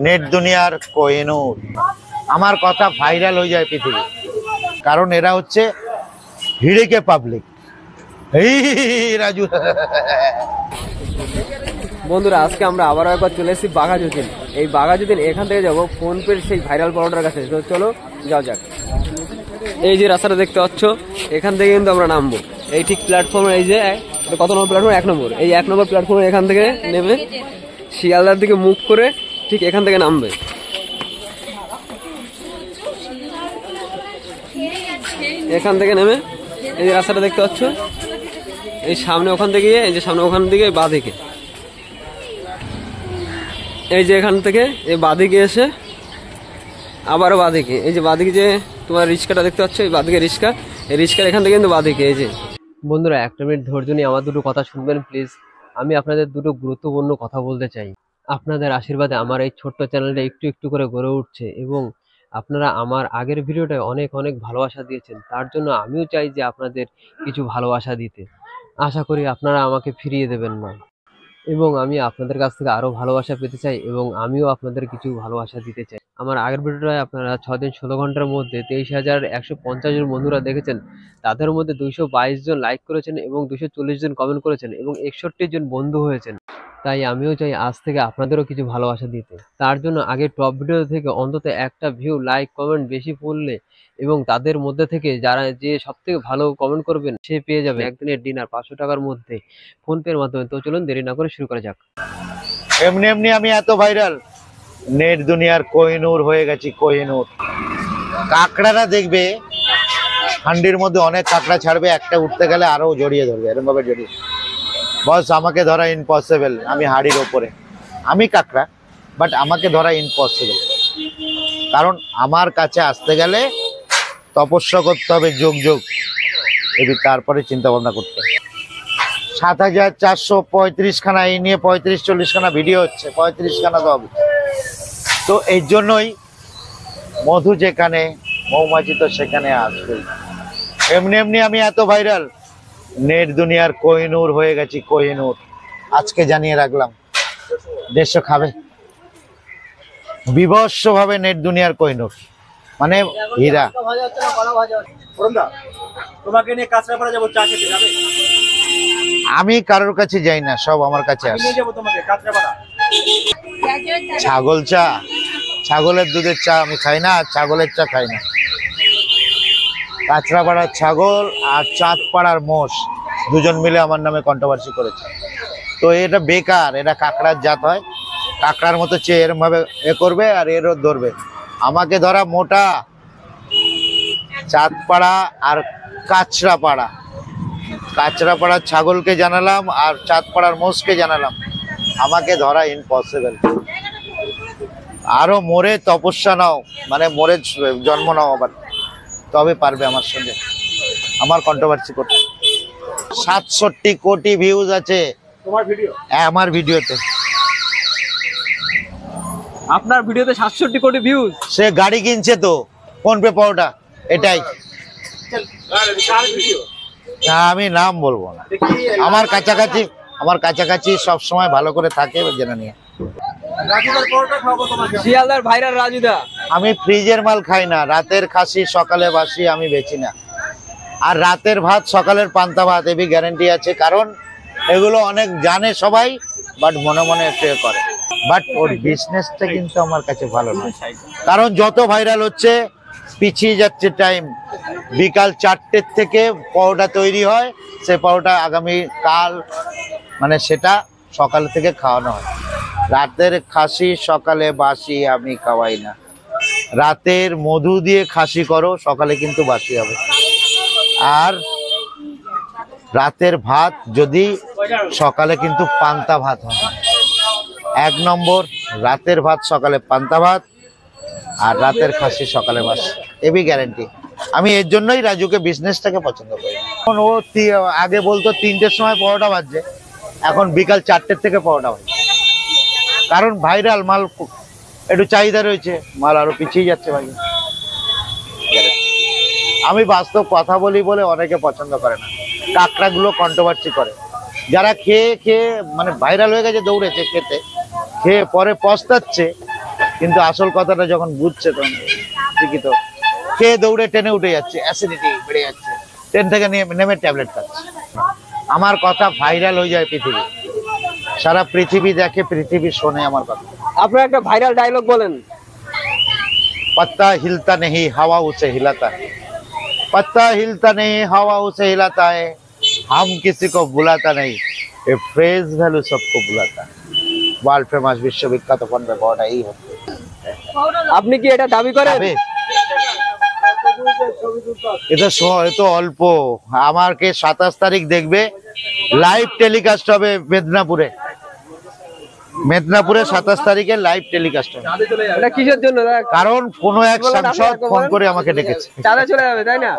Net দুনিয়ার কোহিনূর। আমার কথা ভাইরাল হয়ে যায় পৃথিবী, কারণ এরা হচ্ছে হিড়িকে পাবলিক। এই রাজু বন্ধুরা, আজকে আমরা আবারও একবার চলে এসেছি বাঘাযতীন। এই বাঘাযতীন এখান থেকে যাবো ফোনপের সেই ভাইরাল পরোটার কাছে। তো চলো যাও যাক। এই যে রাস্তাটা দেখতে পাচ্ছ, এখান থেকে কিন্তু আমরা নামবো। এই ঠিক প্ল্যাটফর্মে, এই যে কত নম্বর প্ল্যাটফর্ম? 1 নম্বর। এই 1 নম্বর প্ল্যাটফর্মে এখান থেকে নেমে শিয়ালদার দিকে মুখ করে ঠিক এখান থেকে নামবে। এখান থেকে নেমে এই যে রাস্তাটা দেখতে পাচ্ছ, এই সামনে ওখান থেকে, এই যে সামনে ওখান থেকে বাঁ দিকে, এই যে এখান থেকে এই বাঁদিকে এসে আবারও বাঁদিকে, এই যে বাঁদিকে যে তোমার রিক্সাটা দেখতে পাচ্ছ, এই বাঁদিকে রিক্সা, এই রিক্সার এখান থেকে কিন্তু বাঁদিকে। এই যে বন্ধুরা, 1 মিনিট ধৈর্য নিয়ে আমার দুটো কথা শুনবেন প্লিজ। আমি আপনাদের দুটো গুরুত্বপূর্ণ কথা বলতে চাই। আপনাদের আশীর্বাদে আমার এই ছোট্ট চ্যানেলটা একটু একটু করে গড়ে উঠছে এবং আপনারা আমার আগের ভিডিওটায় অনেক অনেক ভালোবাসা দিয়েছেন। তার জন্য আমিও চাই যে আপনাদের কিছু ভালোবাসা দিতে। আশা করি আপনারা আমাকে ফিরিয়ে দেবেন না এবং আমি আপনাদের কাছ থেকে আরও ভালোবাসা পেতে চাই এবং আমিও আপনাদের কিছু ভালোবাসা দিতে চাই। আমার আগের ভিডিওটায় আপনারা 6 দিন 16 ঘন্টার মধ্যে 23,150 জন বন্ধুরা দেখেছেন। তাদের মধ্যে 222 জন লাইক করেছেন এবং 240 জন কমেন্ট করেছেন এবং 61 জন বন্ধু হয়েছেন। তাই আমিও চাই আজ থেকে আপনাদেরও কিছু ভালোবাসা দিতে। তার জন্য আগে টপ ভিডিও থেকে অন্তত একটা ভিউ, লাইক, কমেন্ট বেশি পড়লে এবং তাদের মধ্যে থেকে যারা যে সব থেকে ভালো কমেন্ট করবেন সে পেয়ে যাবে একদিনের ডিনার 500 টাকার মধ্যে ফোনপের মাধ্যমে। তো চলুন দেরি না করে শুরু করা যাক। এমনি এমনি আমি এত ভাইরাল, নেট দুনিয়ার কোহিনূর হয়ে গেছি, কোহিনূর। কাঁকড়ারা দেখবে হান্ডির মধ্যে অনেক কাঁকড়া ছাড়বে, একটা উঠতে গেলে আরো জড়িয়ে ধরবে, এরকম ভাবে জড়িয়ে। বস আমাকে ধরা ইম্পসিবল, আমি হাড়ির ওপরে, আমি কাঁকড়া, বাট আমাকে ধরা ইম্পসিবল। কারণ আমার কাছে আসতে গেলে তপস্যা করতে হবে, যোগ যোগ, এবি তারপরে চিন্তা ভাবনা করতে হবে। 7,435 খানা, এই নিয়ে 35-40 খানা ভিডিও হচ্ছে, 35 খানা তো হবে। তো এই জন্যই মধু যেখানে, মৌমাছি তো সেখানে আসবে। এমনি এমনি আমি এত ভাইরাল, নেট দুনিয়ার কোহিনূর হয়ে গেছি, কোহিনূর। আজকে জানিয়ে রাখলাম, দেশ খাবে বিভৎস ভাবে নেট দুনিয়ার কোহিনূর, মানে হীরা। তোমাকে নিয়ে কাঁচরাপাড়া যাবো, চা খেতে যাবে? আমি কারোর কাছে যাই না, সব আমার কাছে আসে। নিয়ে যাবো তোমাকে কাঁচরাপাড়া। ছাগল চা, ছাগলের দুধের চা আমি খাই না, আর ছাগলের চা খাই না। কাঁচরাপাড়ার ছাগল আর চাঁদপাড়ার মোষ দুজন মিলে আমার নামে কন্ট্রোভার্সি করেছে। তো এটা বেকার, এটা কাঁকড়ার জাত হয়, কাঁকড়ার মতো চেয়ে এরম ভাবে এ করবে আর এরও ধরবে। আমাকে ধরা মোটা চাঁদপাড়া আর কাঁচরাপাড়া। কাঁচরাপাড়ার ছাগলকে জানালাম আর চাঁদপাড়ার মোষকে জানালাম, আমাকে ধরা ইম্পসিবল। আরো মোরে তপস্যা নাও, মানে মোরে জন্ম নাও আবার, তবে পারবে আমার সঙ্গে আমার কন্ট্রোভার্সি করতে। 67 কোটি ভিউজ আছে তোমার ভিডিও, আমার ভিডিওতে। আপনার ভিডিওতে 67 কোটি ভিউজ। সে গাড়ি কিনছে তো, ফোনপে পাওয়াটা, এটাই। আমি নাম বলবো না, আমার কাছাকাছি সব সময় ভালো করে থাকে, জেনে নিয়ে। শিয়ালদার ভাইরাল রাজুদা। আমি ফ্রিজের মাল খাই না, রাতের খাসি সকালে বাসি আমি বেচি না, আর রাতের ভাত সকালের পান্তা ভাত, এবি গ্যারেন্টি আছে। কারণ এগুলো অনেক জানে সবাই, বাট মনে মনে একটু করে, বাট ওর বিজনেসটা কিন্তু আমার কাছে ভালো নয়। কারণ যত ভাইরাল হচ্ছে পিছিয়ে যাচ্ছে টাইম। বিকাল 4টের থেকে পরোটা তৈরি হয়, সে পরোটা আগামী কাল, মানে সেটা সকাল থেকে খাওয়ানো হয়। রাতের খাসি সকালে বাসি আমি খাওয়াই না। রাতের মধু দিয়ে খাসি করো, সকালে কিন্তু বাসি হবে। আর রাতের ভাত যদি সকালে কিন্তু পান্তা ভাত হয়। 1 নম্বর, রাতের ভাত সকালে পান্তা ভাত, আর রাতের খাসি সকালে বাসি, এবি গ্যারেন্টি। আমি এর জন্যই রাজুকে, বিজনেসটাকে পছন্দ করি। এখন ও আগে বলতো 3টের সময় পরোটা বাজছে, এখন বিকাল 4টের থেকে পরোটা বাজছে। কারণ ভাইরাল মাল, একটু চাহিদা রয়েছে, মাল আরো পিছিয়ে যাচ্ছে ভাই। আমি বাস্তব কথা বলি বলে অনেকে পছন্দ করে না, কাঁকড়াগুলো কন্ট্রোভার্সি করে। যারা খেয়ে খেয়ে মানে ভাইরাল হয়ে গেছে, দৌড়েছে খেতে, খেয়ে পরে পস্তাচ্ছে, কিন্তু আসল কথাটা যখন বুঝছে তখন ঠিকই তো খেয়ে দৌড়ে ট্রেনে উঠে যাচ্ছে, অ্যাসিডিটি বেড়ে যাচ্ছে, ট্রেন থেকে নেমে ট্যাবলেট খাচ্ছে। আমার কথা ভাইরাল হয়ে যায় পৃথিবী, সারা পৃথিবী দেখে, পৃথিবী শোনে আমার কথা। আপনার একটা ভাইরাল ডায়লগ বলেন। पत्ता हिलता नहीं हवा उसे हिलाता है, पत्ता हिलता नहीं हवा उसे हिलाता है, हम किसी को बुलाता नहीं, ये फ्रेज वैल्यू सबको बुलाता है। वर्ल्ड फेमस विश्वविख्यात फोन पे बहुत ही होते আপনি কি এটা দাবি করেন? এটা তো অল্প, আমাকে 27 তারিখ দেখবে, লাইভ টেলিকাস্ট হবে মেদিনীপুরে, 27 তারিখে লাইভ টেলিকাস্ট হবে। এটা কিসের জন্য? কারণ কোন এক সাংসদ ফোন করে আমাকে ডেকেছে। চাঁদে চলে যাবে, তাই না?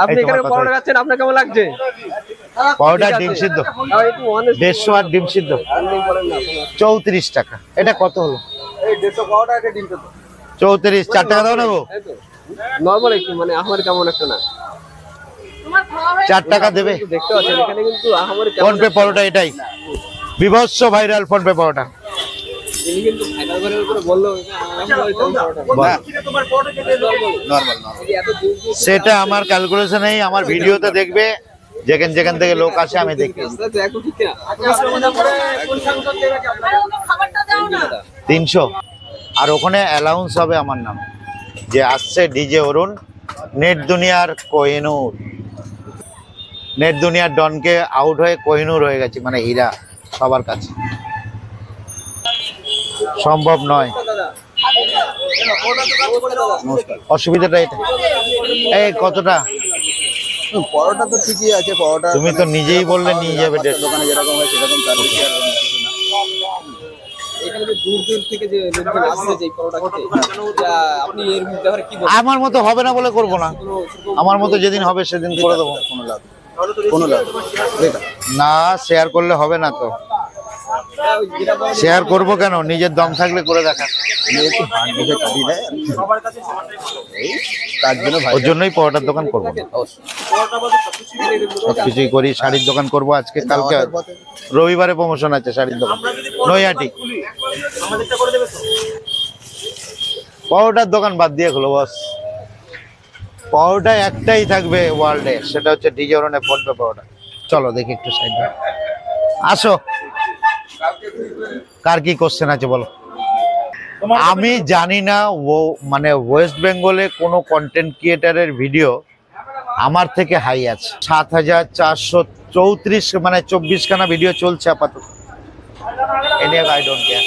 আপনি এই এখানে তোমার পরোটা কথা। খাচ্ছেন, আপনার কেমন লাগছে? পাউডার ডিম সিদ্ধ তাও একটু honest 150 আর ডিম সিদ্ধ বলেন না। 34 টাকা। এটা কত হলো? এই 150 পাওয়াটা একটা ডিম তো 34, 4 টাকা দাও না গো, নরমাল একটু, মানে আমার কেমন একটা না। 4 টাকা দেবে। দেখতে পাচ্ছেন এখানে কিন্তু আমার ফোন পে পরোটা, এটাই বিভৎস ভাইরাল ফোন পে পরোটা। তিনি কিন্তু ভাইরাল করে বললো বাহ, তোমার পাওয়াটা খেতে নরমাল। সেটা আমার ক্যালকুলেশনেই, আমার ভিডিওতে দেখবে, যেখান যেখান থেকে লোক আসে আমি দেখি। 300, আর ওখানে অ্যালাউন্স হবে আমার নাম, যে আসছে ডিজে অরুণ, নেট দুনিয়ার কোহিনূর, নেট দুনিয়ার ডনকে আউট হয়ে কোহিনূর হয়ে গেছে, মানে হীরা সবার কাছে। সম্ভব নয়, অসুবিধাটা এটা। এই কতটা? পরোটা তো ঠিকই আছে, পরোটা তুমি তো নিজেই বললে নিয়ে যাবে 150। দোকানে যেরকম হয় সেরকম, তার বেশি আর কিছু না। এখানে যে দূর দূর থেকে যে লোকজন আসছে যে পরোটা খেতে, আপনি এর ব্যাপারে কি বলবেন? আমার মতো হবে না বলে করবো না, আমার মতো যেদিন হবে সেদিন করে দেবো। কোনো লাভ কোনো লাভ এটা না, শেয়ার করলে হবে না তো, শেয়ার করবো কেন? নিজের দম থাকলে করে দেখা। একটু হাত দেখে কাটিয়ে দেয় সবার কাছে এই তার জন্য ভাই ওর জন্যই পরোটার দোকান করবো, পাওয়াটা বলতে সবকিছু সবকিছুই করি। শাড়ির দোকান করবো আজকে, কালকে রবিবারে প্রমোশন আছে শাড়ির দোকান, আমরা যদি নৈহাটি। খুলি আমাদেরটা করে দেবে তো? পরোটার দোকান বাদ দিয়ে খোলো বস, পরোটা একটাই থাকবে ওয়ার্ল্ডে, সেটা হচ্ছে ডিজে অরুণের ফোন পে পরোটা। চলো দেখি একটু সাইডে আসো, কার কি কোশ্চেন আছে বলো। আমি জানি না ও মানে ওয়েস্ট বেঙ্গলে কোনো কন্টেন্ট ক্রিয়েটারের ভিডিও আমার থেকে হাই আছে। 7434, মানে 24 খানা ভিডিও চলছে আপাতত। এনি আই ডোন্ট কেয়ার,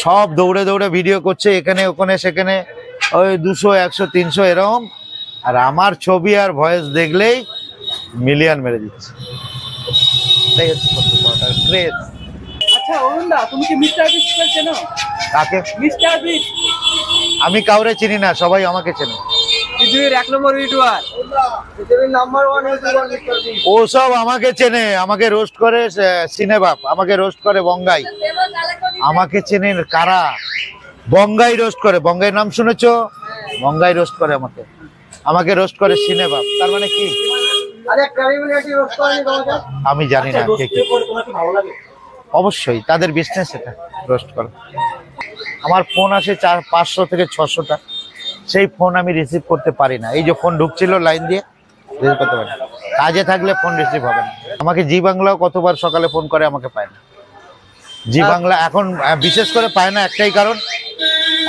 সব দৌড়ে দৌড়ে ভিডিও করছে, এখানে ওখানে সেখানে, ওই 200 100 300 এরকম। আর আমার ছবি আর ভয়েস দেখলেই মিলিয়ন মেরে দিচ্ছে। এটাই হচ্ছে সত্যি কথার ক্রেজ। আচ্ছা অরুণদা, তুমি কি মিস্টার বিস্ট চেনো? কাকে? মিস্টার বিস্ট আমি কাউরে চিনি না, সবাই আমাকে চেনে। পৃথিবীর 1 নম্বর ইউটিউবার, পৃথিবীর নাম্বার 1 ইউটিউবার মিস্টার বিস্ট। ও সব আমাকে চেনে, আমাকে রোস্ট করে সিনেবাপ, আমাকে রোস্ট করে বঙ্গাই, আমাকে চেনেন কারা? বঙ্গাই রোস্ট করে, বঙ্গাই নাম শুনেছো? বঙ্গাই রোস্ট করে আমাকে, আমাকে রোস্ট করে সিনেবাপ। তার মানে কি? আরে ক্রেডিবিলিটি রোস্ট করেনি তোমাকে? আমি জানি না কে কি। তোমার কি ভালো লাগে? অবশ্যই তাদের বিজনেস এটা, রোস্ট করা। আমার ফোন আসে 500 থেকে 600টা, সেই ফোন আমি রিসিভ করতে পারি না। এই যে ফোন ঢুকছিল লাইন দিয়ে, রিসিভ করতে পারি না। কাজে থাকলে ফোন রিসিভ হবে না। আমাকে জি বাংলাও কতবার সকালে ফোন করে, আমাকে পায় না। জি বাংলা এখন বিশেষ করে পায় না একটাই কারণ,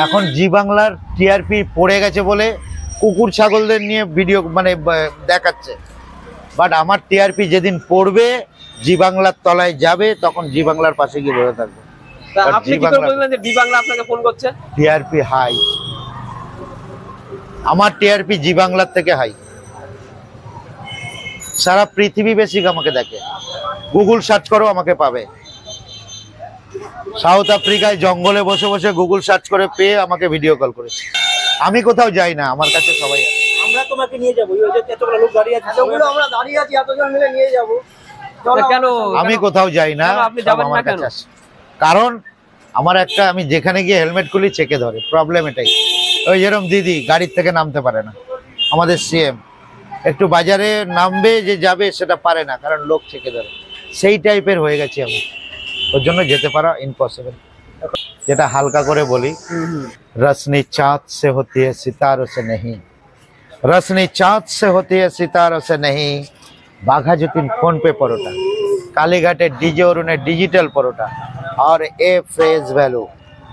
এখন জি বাংলার টিআরপি পড়ে গেছে বলে কুকুর ছাগলদের নিয়ে ভিডিও মানে দেখাচ্ছে। বাট আমার টিআরপি যেদিন পড়বে, জি বাংলার তলায় যাবে, তখন জি বাংলার পাশে গিয়ে বসে থাকবে। তা But আপনি জি কি করে বাংলা- বলবেন যে ডি বাংলা আপনাকে ফোন করছে? টিআরপি হাই, আমার টিআরপি জি বাংলার থেকে হাই। সারা পৃথিবী বেসিক আমাকে দেখে, গুগল সার্চ করো আমাকে পাবে। সাউথ আফ্রিকায় জঙ্গলে বসে বসে গুগল সার্চ করে পেয়ে আমাকে ভিডিও কল করেছে। আমি কোথাও যাই না, আমার কাছে সবাই আছে। আমরা তোমাকে নিয়ে যাবো, ওই যে এতগুলো লোক দাঁড়িয়ে আছে, এতগুলো আমরা দাঁড়িয়ে আছি, এতজন মিলে নিয়ে যাবো। তা কেন? আমি কোথাও যাই না, কেন আপনি সব যাবেন আমার না কেন? কাছে আসে। কারণ আমার একটা, আমি যেখানে গিয়ে হেলমেট খুলি চেকে ধরে, প্রবলেম এটাই। ওই যেরকম দিদি গাড়ির থেকে নামতে পারে না, আমাদের সিএম একটু বাজারে নামবে যে যাবে সেটা পারে না, কারণ লোক চেকে ধরে। সেই টাইপের হয়ে গেছি আমি, ওর জন্য যেতে পারা ইম্পসিবল। যেটা হালকা করে বলি, রসনি চাঁদ সে होती है सितारों से नहीं, रसनी चाँद से होती है सितारों से नहीं, बाघा जुतिन फोन पे परोटा, कालीघाटे डीजे और उन्हें डिजिटल परोटा, और ए फेस वैल्यू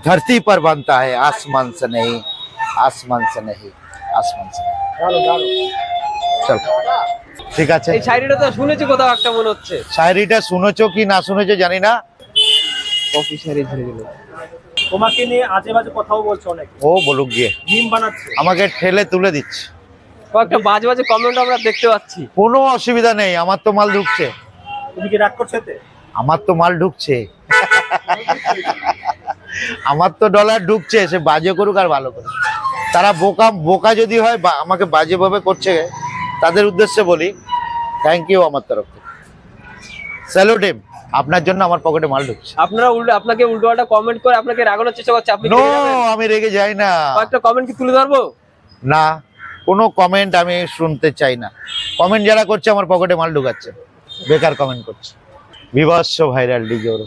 धरती पर बनता है आसमान से नहीं, आसमान से नहीं, आसमान से नहीं। चल ঠিক আছে। এই শায়রিটা তো শুনেছি কোথাও একটা মনে হচ্ছে। শায়রিটা শুনেছো কি না শুনেছো জানি না। কফি শায়রি ধরে দিল। তোমাকে নিয়ে আজে বাজে কথাও বলছো অনেক। ও বলুক গিয়ে মিম বানাচ্ছে, আমাকে ঠেলে তুলে দিচ্ছে। কয়েকটা বাজে বাজে কমেন্ট আমরা দেখতে পাচ্ছি। কোনো অসুবিধা নেই, আমার তো মাল ঢুকছে। তুমি কি রাগ করছো এতে? আমার তো মাল ঢুকছে, আমার তো ডলার ঢুকছে, সে বাজে করুক আর ভালো করুক। তারা বোকা বোকা যদি হয় বা আমাকে বাজেভাবে করছে, তাদের উদ্দেশ্যে বলি থ্যাংক ইউ আমার তরফ থেকে, স্যালুট হিম, আপনার জন্য আমার পকেটে মাল ঢুকছে। আপনারা উল্টো আপনাকে উল্টোপাল্টা কমেন্ট করে আপনাকে রাগানোর চেষ্টা করছে, আপনি নো, আমি রেগে যাই না। কয়েকটা কমেন্ট কি তুলে ধরবো? না, কোনো কমেন্ট আমি শুনতে চাই না। কমেন্ট যারা করছে আমার পকেটে মাল ঢুকাচ্ছে, বেকার কমেন্ট করছে। বিভৎস ভাইরাল ডিজে ওর।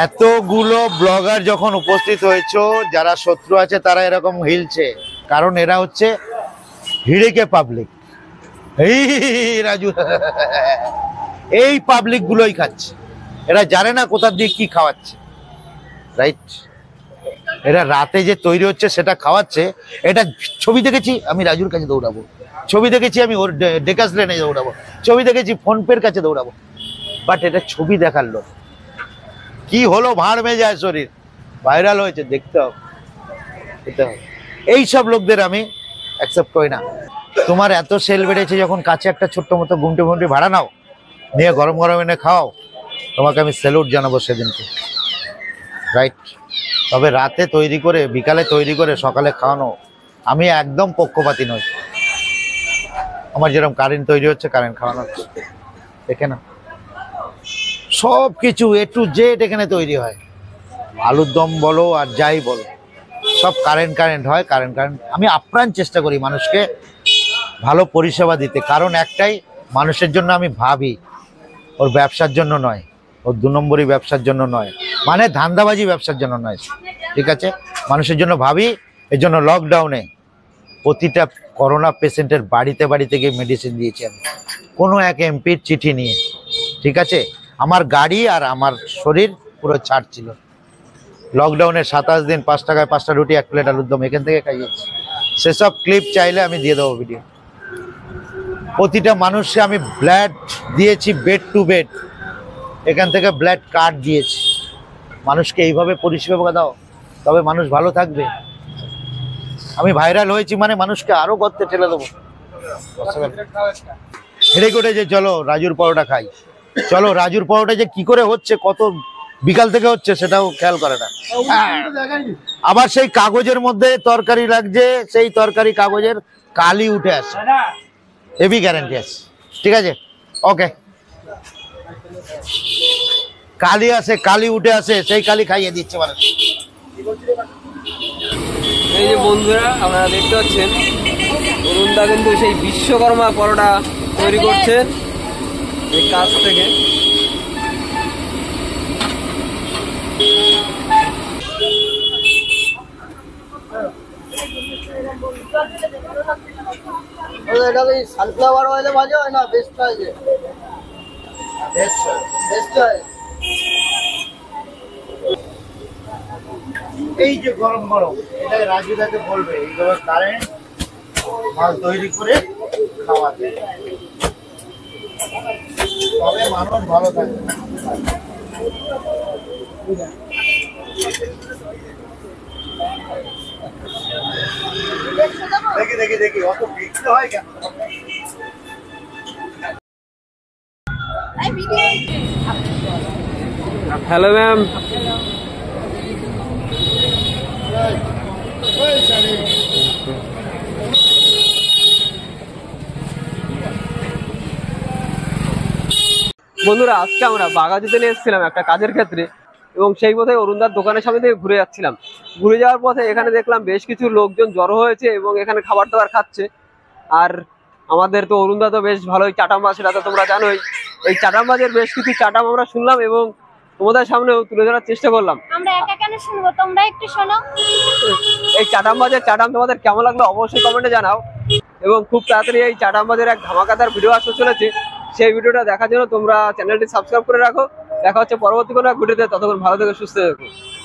এতগুলো ব্লগার যখন উপস্থিত হয়েছে, যারা শত্রু আছে তারা এরকম হিলছে, কারণ এরা হচ্ছে হিড়িকে পাবলিক। এই রাজু, এই পাবলিক গুলোই খাচ্ছে, এরা জানে না কোথা দিয়ে কি খাওয়াচ্ছে, রাইট? এরা রাতে যে তৈরি হচ্ছে সেটা খাওয়াচ্ছে। এটা ছবি দেখেছি আমি রাজুর কাছে দৌড়াবো, ছবি দেখেছি আমি ওর ডেকাস লেনে দৌড়াবো, ছবি দেখেছি ফোনপের কাছে দৌড়াবো, বাট এটা ছবি দেখার লোক। কি হলো, ভাঁড় মেয়ে যায় শরীর, ভাইরাল হয়েছে, দেখতে হবে, দেখতে হবে। এইসব লোকদের আমি অ্যাকসেপ্ট করি না। তোমার এত সেল বেড়েছে, যখন কাছে একটা ছোট্ট মতো গুমটি গুমটি ভাড়া নাও, নিয়ে গরম গরম এনে খাও, তোমাকে আমি স্যালুট জানাবো সেদিনকে, রাইট? তবে রাতে তৈরি করে, বিকালে তৈরি করে, সকালে খাওয়ানো, আমি একদম পক্ষপাতী নই। আমার যেরকম কারেন্ট তৈরি হচ্ছে, কারেন্ট খাওয়ানো হচ্ছে, দেখে না, সব কিছু এ টু জেড এখানে তৈরি হয়। আলুর দম বলো আর যাই বলো, সব কারেন্ট হয়, কারেন্ট। আমি আপ্রাণ চেষ্টা করি মানুষকে ভালো পরিষেবা দিতে, কারণ একটাই, মানুষের জন্য আমি ভাবি, ওর ব্যবসার জন্য নয়, ওর 2 নম্বরই ব্যবসার জন্য নয়, মানে ধান্দাবাজি ব্যবসার জন্য নয়, ঠিক আছে? মানুষের জন্য ভাবি। এর জন্য লকডাউনে প্রতিটা করোনা পেশেন্টের বাড়িতে বাড়িতে গিয়ে মেডিসিন দিয়েছি আমি, কোনো এক এমপির চিঠি নিয়ে, ঠিক আছে? আমার গাড়ি আর আমার শরীর পুরো ছাড় ছিল। লকডাউনে 27 দিন 5 টাকায় 5টা রুটি, 1 প্লেট আলুর দম এখান থেকে খাইয়েছি। সেসব ক্লিপ চাইলে আমি দিয়ে দেবো ভিডিও। প্রতিটা মানুষকে আমি ব্লাড দিয়েছি, বেড টু বেড, এখান থেকে ব্লাড কার্ড দিয়েছি। মানুষকে এইভাবে পরিষেবা দাও, তবে মানুষ ভালো থাকবে। আমি ভাইরাল হয়েছি মানে মানুষকে আরো গর্তে ঠেলে দেবো। হেঁড়ে করে যে চলো রাজুর পরোটা খাই, চলো রাজুর পরোটা যে কি করে হচ্ছে, কত বিকাল থেকে হচ্ছে সেটাও খেয়াল করে না। আবার সেই কাগজের মধ্যে তরকারি লাগছে, সেই তরকারি কাগজের কালি উঠে আসে, হেভি গ্যারান্টি আছে, ঠিক আছে? ওকে, কালি আসে, কালি উঠে আসে, সেই কালি খাইয়ে দিচ্ছে মানুষ। এই যে বন্ধুরা আপনারা দেখতে পাচ্ছেন, অরুণদা কিন্তু সেই বিশ্বকর্মা পরোটা তৈরি করছেন এই কাজ থেকে। এটা কি সানফ্লাওয়ার অয়েলে ভাজা হয় না বেস্ট অয়েলে? Best oil. এই যে গরম গরম, এটা রাজুদাকে বলবে এইভাবে কারেন্ট মাল তৈরি করে খাওয়াতে, তবে মানুষ ভালো থাকবে। দেখি দেখি দেখি, অত বিক্রি হয় কেন? হ্যালো ম্যাম, বন্ধুরা আজকে আমরা বাঘাযতীনে এসেছিলাম একটা কাজের ক্ষেত্রে, এবং সেই পথে অরুণদার দোকানের সামনে থেকে ঘুরে যাচ্ছিলাম। ঘুরে যাওয়ার পথে এখানে দেখলাম বেশ কিছু লোকজন জড়ো হয়েছে এবং এখানে খাবার দাবার খাচ্ছে। আর আমাদের তো অরুণদা তো বেশ ভালোই চাটাম্বাজ, সেটা তো তোমরা জানোই। এই চাটাম্বাজের বেশ কিছু চাটাম আমরা শুনলাম এবং তোমাদের সামনে তুলে ধরার চেষ্টা করলাম। আমরা একা কেন শুনবো, তোমরা একটু শোনো। এই চাটামবাজের চাটাম তোমাদের কেমন লাগলো অবশ্যই কমেন্টে জানাও, এবং খুব তাড়াতাড়ি এই চাটামবাজের এক ধামাকাদার ভিডিও আসতে চলেছে। সেই ভিডিওটা দেখার জন্য তোমরা চ্যানেলটি সাবস্ক্রাইব করে রাখো। দেখা হচ্ছে পরবর্তী কোনো এক ভিডিওতে, ততক্ষণ ভালো থেকো, সুস্থ থেকো।